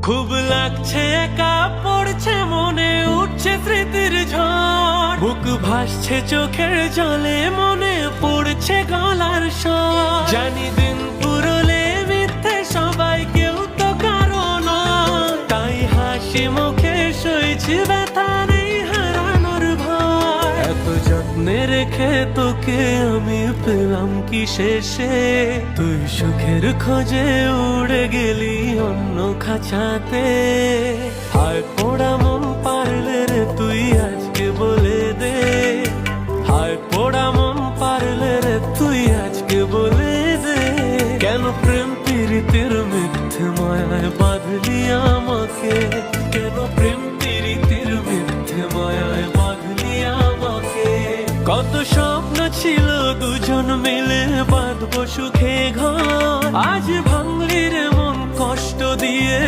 খুব লাগছে একা পড়ছে মনে উঠছে স্মৃতির ঝড় বুক ভাসছে চোখের জলে মনে পড়ছে গলার স্বর জানি দিন পুরলে মিথ্যে সবাই কেউ তো কারণ তাই হাসি মুখে সইছি ব্যথা নেই হারানোর ভয় এত যত্নে রেখে তোকে আমি পেলাম কি শেষে তুই সুখের খোঁজে উড়ে গেলি অন্য খাঁচাতে হায় পোড়া মন পারলে রে তুই আজকে বলে দে হায় পোড়া মন পারলে রে তুই আজকে বলে দে কেন প্রেম প্রীতির মিথ্যে মায়ায় বাঁধলি আমাকে কেন প্রেম প্রীতির মিথ্যে মায়ায় বাঁধলি আমাকে কত স্বপ্ন ছিল দুজন মিলে বাঁধবো সুখে ঘর আজ ভাঙলি রে মন কষ্ট দিয়ে